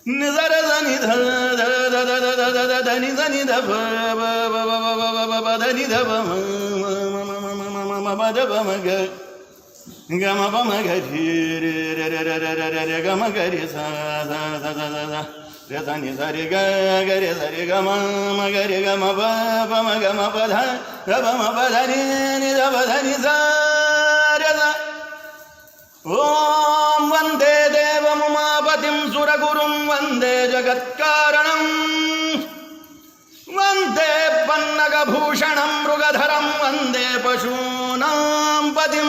నిజర దని ధ దని దని ధ దని ధ మద మగ గమ పమ గరి రే గమ గరి సా రే దని సరి గరి సరి గమ గరి గమ పమ గమ పధ గమ పధని నిధ పధని సా ఓం వందే దేవముమాపతిం సురగురుం వందే జగత్కారణం వందే పన్నగభూషణం మృగధరం వందే పశూనాం పతిం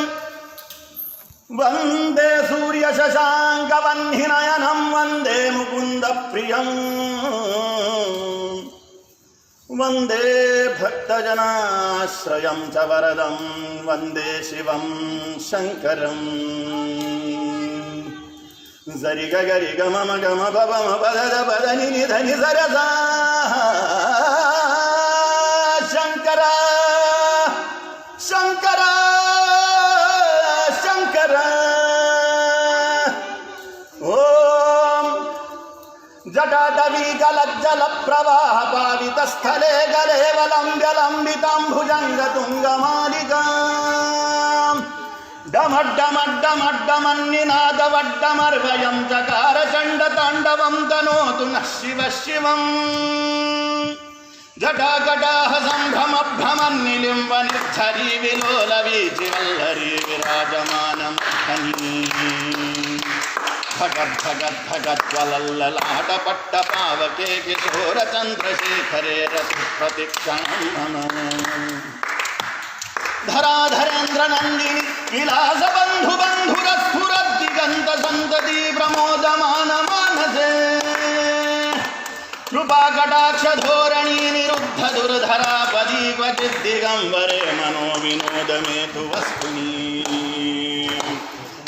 వందే సూర్యశశాంకవహ్నినయనం వందే ముకుందప్రియం వందే భక్తజనాశ్రయం చ వరదం వందే శివం శంకరం జరి గరి గమ గమ పమ పద పద ని ధని సరసా శంకర శంకర శంకర ఓం జటాటవీ గలజ్జల ప్రవాహ పావిత స్థలే గలేవలంబ్యలంబితాంభుజంగ తుంగమాలికా డమడ్డమడ్డమడ్డమన్నినాదవడ్డమర్వయం చకార చండ తాండవం తనోతు నః శివ శివం జటాకటాహ సంభ్రమభ్రమన్నిలింబ నిర్ఝరీ విలోల వీచివల్లరీ విరాజమానం భగద్భగద్భగద్వలల్లలాట పట్ట పావకే కిశోర చంద్రశేఖరే రతి ప్రతిక్షణం మమ ధరాధరేంద్ర నందిని విలాస బంధు బంధుర స్ఫురద్దిగంత సంతతి ప్రమోదమాన మానసే కృపాకటాక్ష ధోరణీ నిరుద్ధ దుర్ధరాపదీ క్వచిద్ దిగంబరే మనో వినోదమేతు వస్తుని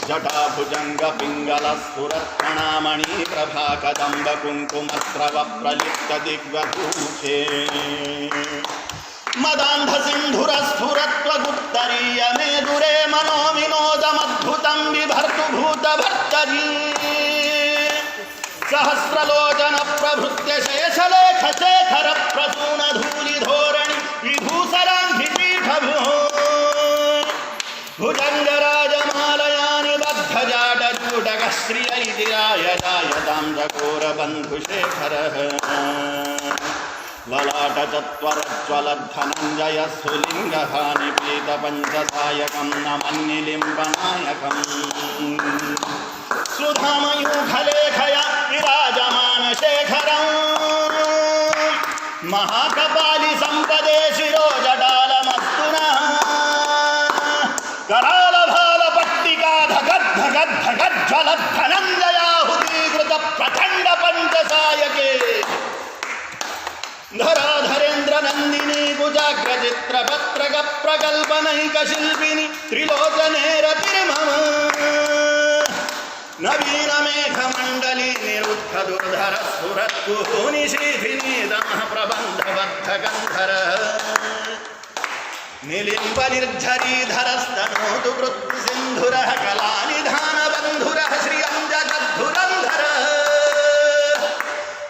జటాభుజంగ పింగళ స్ఫురత్కణామణి ప్రభా కదంబ కుంకుమస్రవ ప్రలిప్త దిగ్వధూముఖే మదాంధ సింధుర స్ఫురత్వ గుప్తరీయ మేదురే మనో వినోదమద్భుతం విభర్తు భూత భర్తరీ సహస్రలోచన ప్రభృత్య శేషలేఖ శేఖర ప్రసూన ధూళి ధోరణి విభూసరాంఘి పీఠభూ భుజంగరాజమాలయాని బద్ధజాటజూటక శ్రియైతిరాయదాయదాం చకోర బంధుశేఖర లలాటచత్వరజ్వలద్ధనంజయ సులింగహాని పీత పంచసాయకం నమన్నిలింబనాయకం సుధామయూఖలేఖయ విరాజమాన శేఖరం మహాకపాలి సంపదే శిరోజటాలమస్తునా కరాల భాల పట్టికా ధగద్ధగద్ధగజ్వలద్ధనంజయాహుతీకృత ప్రచండ పంచసాయకే ధరాధరేంద్ర నందిని కుజాగ్ర చిత్ర పత్రక ప్రకల్పనైక శిల్పిని త్రిలోచనే రతిర్మమ నవీన మేఘ మండలి నిరుద్ధ దుర్ధర స్ఫురత్కుహూని శీధిని దమః ప్రబంధబద్ధ గంధర నిలింబ నిర్ఝరీధరస్తనోతు వృత్తి సింధుర కళానిధాన బంధుర శ్రియం జగద్ధురంధర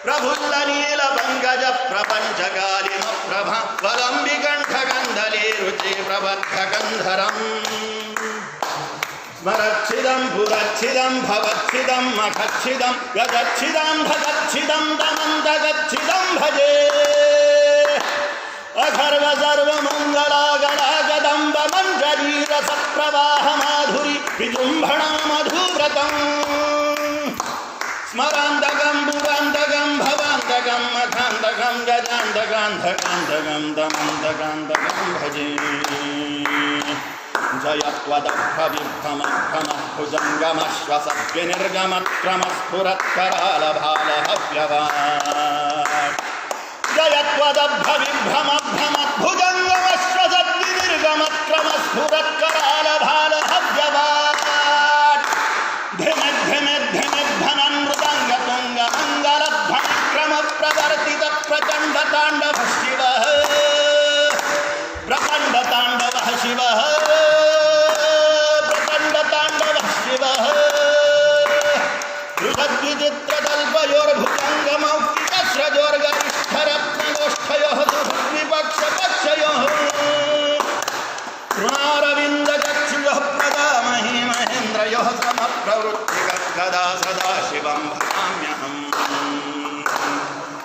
ప్రఫుల్ల నీల పంకజ ప్రపంచకాలిమ ప్రభ వలంబికంఠ గంధలీ రుచి ప్రబద్ధ గంధరం స్మరచ్చిదం పురచ్చిదం భవచ్చిదం మఖచ్చిదం గజచ్చిదం భగచ్చిదం దమంతగచ్చిదం భజే అఖర్వ సర్వమంగళాగళాగదంబ మంజరీరస ప్రవాహ మాధురి విజృంభణ మధువ్రతం స్మరాంతకం పురాంతకం భవాంతకం మఖాంతకం గజాంతకాంతకాంతకం దమంతకాంతకం భజే జయత్వదభ్రవిభ్రమభ్రమః జయత్వదభ్రవిభ్రమభ్రమద్భుజంగమశ్వసద్వినిర్గమక్రమస్ఫురత్కరాలభాలహవ్యవాట్ ధిమిద్ధమిద్ధమిద్ధనన్మృదంగతుంగమంగళధ్వనిక్రమ ప్రవర్తిత ప్రచండ తాండవ శివ ప్రచండ తాండవ శివ ప్రచండ తాండవ శివ विचित्रतल्पयोर्भुजङ्गमौक्तिकस्रजोर्गरिष्ठरत्नगोष्ठयोः सुहृद्विपक्षपक्षयोः तृणारविन्दचक्षुयोः प्रदामहि महेन्द्रयोः समप्रवृत्तिकदा सदाशिवं भजाम्यहम्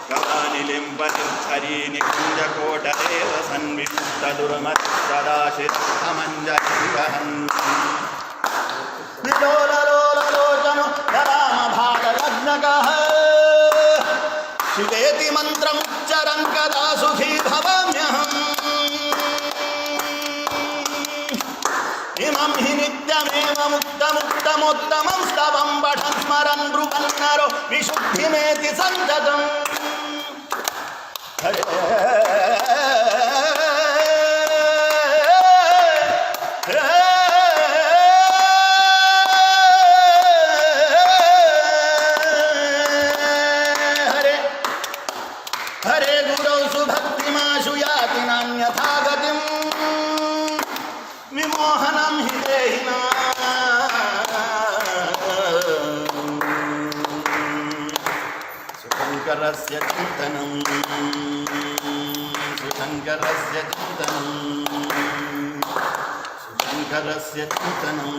कलानिलिम्बनिर्झरी निकुञ्जकोटदेव सन्विमुक्तदुर्मतिः सदाशिरमञ्जलिवहन् विलोललोललोचनो रामभागलग्नकः शिवेति मन्त्रमुच्चरन् कदा सुखी भवाम्यहम् इमं हि नित्यमेव मुक्तमुत्तमोत्तमं स्तवं पठन् स्मरन् ब्रुवन् नरो विशुद्धिमेति सन्ततम् हरे हरे गुरौ सुभक्तिमाशु याति नान्यथा गतिम् विमोहनं हि देहिना सुशङ्करस्य चिन्तनं सुशङ्करस्य चिन्तनं सुशङ्करस्य चिन्तनं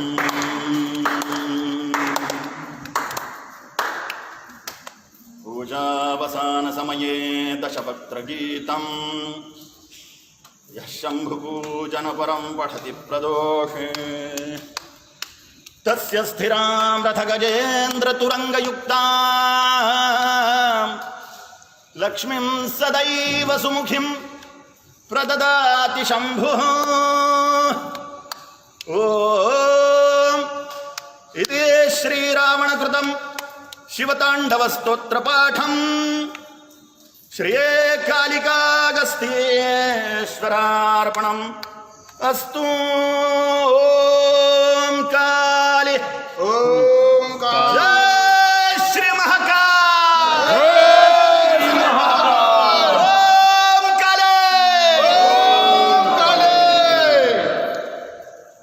पूजावसानसमये दशवक्त्रगीतम् यः शम्भुपूजनपरं पठति प्रदोषे तस्य स्थिरां रथगजेन्द्रतुरङ्गयुक्तां लक्ष्मीं सदैव सुमुखीं प्रददाति शम्भुः ॐ इति श्रीरावणकृतं शिवताण्डवस्तोत्रपाठम् श्रिये कालिकागस्त्येश्वरार्पणम् अस्तु। ॐ।